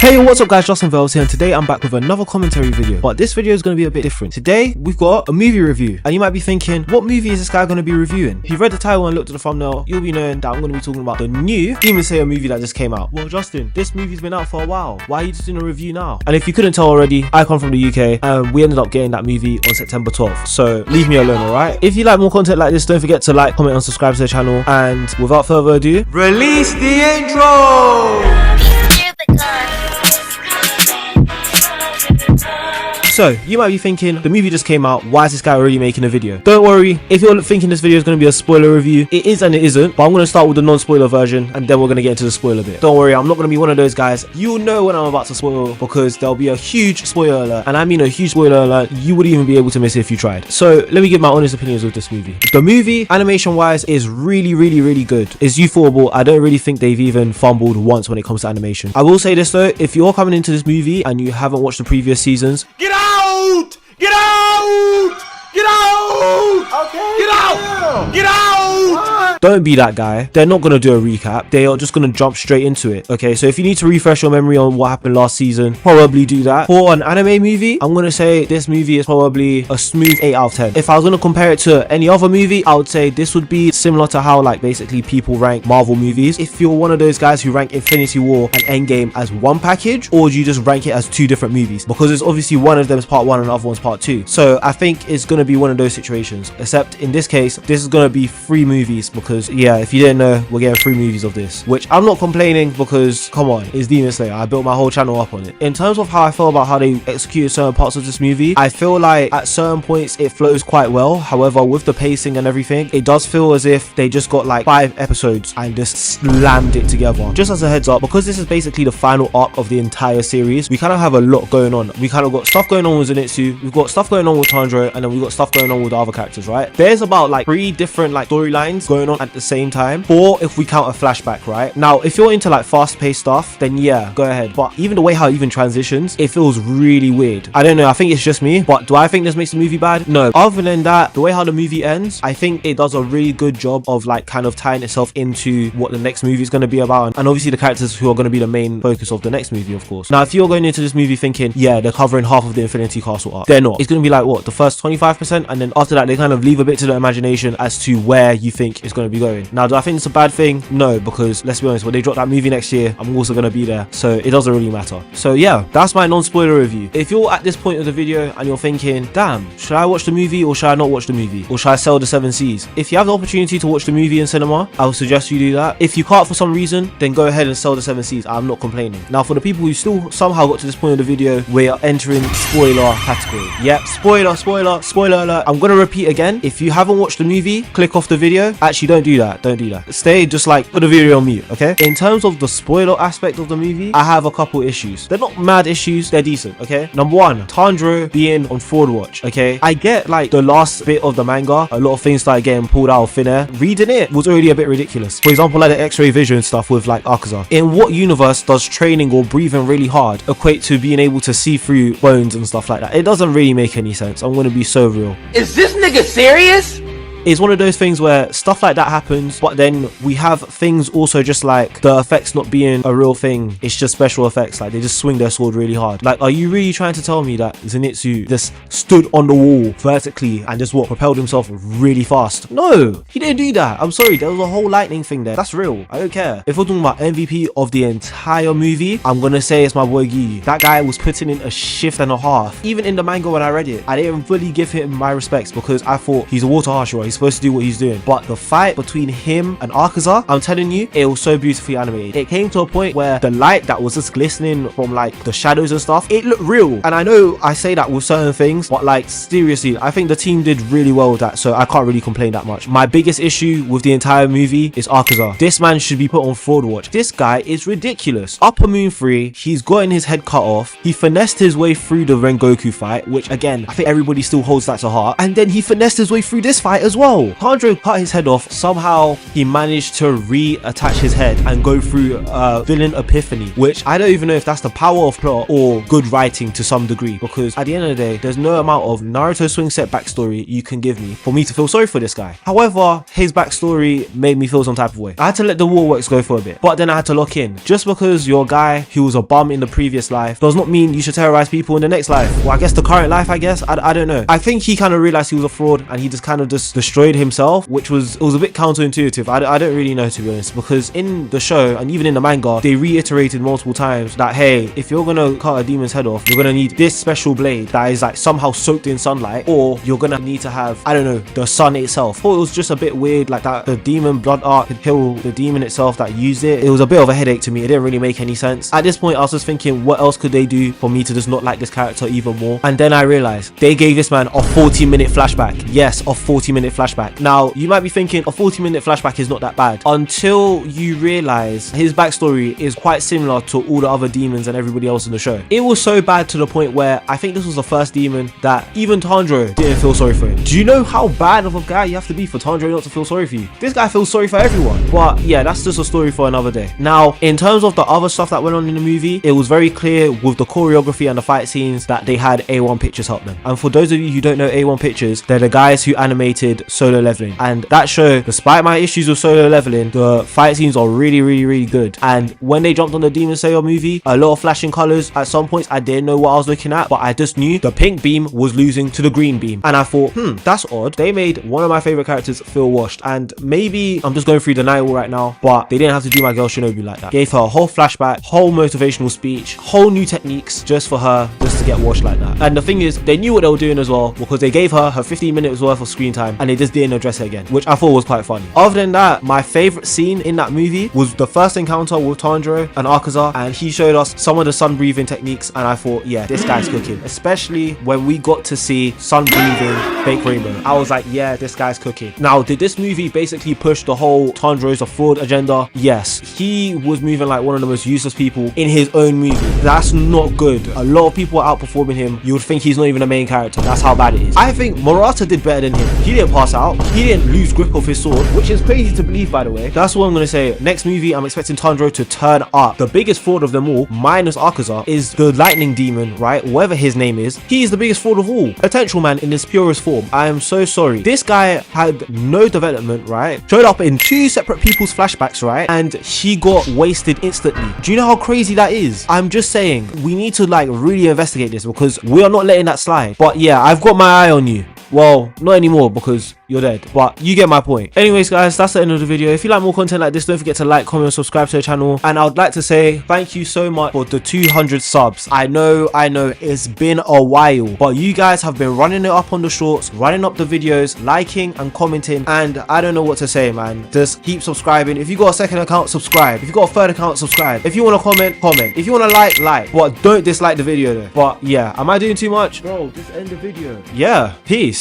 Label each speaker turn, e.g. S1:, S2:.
S1: Hey, what's up guys, Justinvels here, and today I'm back with another commentary video, but this video is going to be a bit different. Today, we've got a movie review, and you might be thinking, what movie is this guy going to be reviewing? If you've read the title and looked at the thumbnail, you'll be knowing that I'm going to be talking about the new Demon Slayer movie that just came out. Well, Justin, this movie's been out for a while. Why are you just doing a review now? And if you couldn't tell already, I come from the UK, and we ended up getting that movie on September 12th, so leave me alone, alright? If you like more content like this, don't forget to like, comment, and subscribe to the channel, and without further ado, release the intro! So, you might be thinking, the movie just came out, why is this guy already making a video? Don't worry, if you're thinking this video is going to be a spoiler review, it is and it isn't, but I'm going to start with the non-spoiler version, and then we're going to get into the spoiler bit. Don't worry, I'm not going to be one of those guys, you'll know when I'm about to spoil, because there'll be a huge spoiler alert, and I mean a huge spoiler alert, you wouldn't even be able to miss it if you tried. So, let me give my honest opinions of this movie. The movie, animation-wise, is really good. It's youthful. I don't really think they've even fumbled once when it comes to animation. I will say this though, if you're coming into this movie and you haven't watched the previous seasons, get out! Get out! Get out! Okay. Get out! Get out! What? Don't be that guy. They're not going to do a recap. They are just going to jump straight into it. Okay, so if you need to refresh your memory on what happened last season, probably do that. For an anime movie, I'm going to say this movie is probably a smooth 8 out of 10. If I was going to compare it to any other movie, I would say this would be similar to how like basically people rank Marvel movies. If you're one of those guys who rank Infinity War and Endgame as one package, or do you just rank it as two different movies? Because it's obviously one of them is part 1 and the other one's part 2. So I think it's going to be one of those situations, except in this case, this is going to be 3 movies because yeah, if you didn't know, we're getting 3 movies of this, which I'm not complaining because come on, it's Demon Slayer. I built my whole channel up on it. In terms of how I feel about how they executed certain parts of this movie, I feel like at certain points it flows quite well. However, with the pacing and everything, it does feel as if they just got like 5 episodes and just slammed it together. Just as a heads up, because this is basically the final arc of the entire series, we kind of have a lot going on. We kind of got stuff going on with Zenitsu, we've got stuff going on with Tanjiro, and then we've got stuff going on with the other characters, right? There's about like 3 different like storylines going on at the same time, 4 if we count a flashback, right? Now, if you're into like fast-paced stuff, then yeah, go ahead. But even the way how it even transitions, it feels really weird. I don't know, I think it's just me, but do I think this makes the movie bad? No. Other than that, the way how the movie ends, I think it does a really good job of like kind of tying itself into what the next movie is going to be about, and obviously the characters who are going to be the main focus of the next movie, of course. Now, if you're going into this movie thinking, yeah, they're covering half of the Infinity Castle arc, they're not. It's going to be like what, the first 25%, and then after that they kind of leave a bit to the imagination as to where you think it's going to be going. Now, do I think it's a bad thing? No, because let's be honest, when they drop that movie next year, I'm also going to be there, so it doesn't really matter. So yeah, that's my non-spoiler review. If you're at this point of the video and you're thinking, damn, should I watch the movie or should I not watch the movie, or should I sell the 7 Cs? If you have the opportunity to watch the movie in cinema, I would suggest you do that. If you can't for some reason, then go ahead and sell the 7 Cs. I'm not complaining. Now, for the people who still somehow got to this point of the video, we are entering spoiler category. Yep, spoiler alert. I'm gonna repeat again. If you haven't watched the movie, click off the video. Actually, don't do that. Stay, just like put the video on mute, okay? In terms of the spoiler aspect of the movie, I have a couple issues. They're not mad issues, they're decent, okay? Number 1, Tanjiro being on Fraud Watch, okay? I get like the last bit of the manga, a lot of things started getting pulled out of thin air. Reading it was already a bit ridiculous. For example, like the X-ray vision stuff with like Akaza. In what universe does training or breathing really hard equate to being able to see through bones and stuff like that? It doesn't really make any sense. I'm gonna be so real.
S2: Is this nigga serious?
S1: It's one of those things where stuff like that happens, but then we have things also just like the effects not being a real thing. It's just special effects. Like they just swing their sword really hard. Like, are you really trying to tell me that Zenitsu just stood on the wall vertically and just propelled himself really fast? No, he didn't do that. I'm sorry, there was a whole lightning thing there. That's real. I don't care. If we're talking about MVP of the entire movie, I'm gonna say it's my boy Gyu. That guy was putting in a shift and a half. Even in the manga when I read it, I didn't fully give him my respects because I thought he's a water Hashira. He's supposed to do what he's doing. But the fight between him and Akaza, I'm telling you, it was so beautifully animated. It came to a point where the light that was just glistening from like the shadows and stuff, it looked real. And I know I say that with certain things, but like seriously, I think the team did really well with that, so I can't really complain that much. My biggest issue with the entire movie is Akaza. This man should be put on Fraud Watch. This guy is ridiculous. Upper Moon 3, he's gotten his head cut off. He finessed his way through the Rengoku fight, which again, I think everybody still holds that to heart. And then he finessed his way through this fight as well. well. Tanjiro cut his head off. Somehow he managed to reattach his head and go through a villain epiphany, which I don't even know if that's the power of plot or good writing to some degree, because at the end of the day, there's no amount of Naruto swing set backstory you can give me for me to feel sorry for this guy. However, his backstory made me feel some type of way. I had to let the war works go for a bit, but then I had to lock in. Just because you're a guy who was a bum in the previous life does not mean you should terrorize people in the next life. Well, I guess the current life, I guess. I don't know. I think he kind of realized he was a fraud and he just kind of just destroyed himself, which was a bit counterintuitive. I don't really know, to be honest, because in the show and even in the manga, they reiterated multiple times that, hey, if you're gonna cut a demon's head off, you're gonna need this special blade that is like somehow soaked in sunlight, or you're gonna need to have, I don't know, the sun itself. I thought it was just a bit weird, like that the demon blood art could kill the demon itself that used it. It was a bit of a headache to me. It didn't really make any sense. At this point, I was just thinking, what else could they do for me to just not like this character even more? And then I realized they gave this man a 40-minute flashback. Yes, a 40-minute flashback. Now, you might be thinking a 40-minute flashback is not that bad until you realize his backstory is quite similar to all the other demons and everybody else in the show. It was so bad to the point where I think this was the first demon that even Tanjiro didn't feel sorry for him. Do you know how bad of a guy you have to be for Tanjiro not to feel sorry for you? This guy feels sorry for everyone. But yeah, that's just a story for another day. Now, in terms of the other stuff that went on in the movie, it was very clear with the choreography and the fight scenes that they had A1 Pictures help them. And for those of you who don't know A1 Pictures, they're the guys who animated Solo Leveling. And that show, despite my issues with Solo Leveling, the fight scenes are really good. And when they jumped on the Demon Slayer movie, a lot of flashing colors. At some points, I didn't know what I was looking at, but I just knew the pink beam was losing to the green beam. And I thought, that's odd. They made one of my favorite characters feel washed. And maybe I'm just going through the night right now, but they didn't have to do my girl Shinobu like that. Gave her a whole flashback, whole motivational speech, whole new techniques just for her just to get washed like that. And the thing is, they knew what they were doing as well, because they gave her 15 minutes worth of screen time and they just didn't address it again, which I thought was quite funny. Other than that, my favorite scene in that movie was the first encounter with Tanjiro and Akaza, and he showed us some of the sun breathing techniques, and I thought, yeah, this guy's cooking. Especially when we got to see sun breathing fake rainbow. I was like, yeah, this guy's cooking. Now, did this movie basically push the whole Tanjiro's a fraud agenda? Yes. He was moving like one of the most useless people in his own movie. That's not good. A lot of people are outperforming him. You would think he's not even a main character. That's how bad it is. I think Murata did better than him. He didn't pass out. He didn't lose grip of his sword, which is crazy to believe, by the way. That's what I'm going to say. Next movie, I'm expecting Tanjiro to turn up. The biggest fraud of them all, minus Akaza, is the lightning demon, right? Whatever his name is. He is the biggest fraud of all. Potential man in his purest form. I am so sorry. This guy had no development, right? Showed up in 2 separate people's flashbacks, right? And he got wasted instantly. Do you know how crazy that is? I'm just saying, we need to like really investigate this, because we are not letting that slide. But yeah, I've got my eye on you. Well, not anymore because you're dead, but you get my point. Anyways, guys, that's the end of the video. If you like more content like this, don't forget to like, comment, and subscribe to the channel. And I would like to say thank you so much for the 200 subs. I know it's been a while, but you guys have been running it up on the shorts, running up the videos, liking and commenting, and I don't know what to say, man. Just keep subscribing. If you got a second account, subscribe. If you got a third account, subscribe. If you want to comment. If you want to like, but don't dislike the video though. But yeah, am I doing too much? Bro, just end the video. Yeah, peace.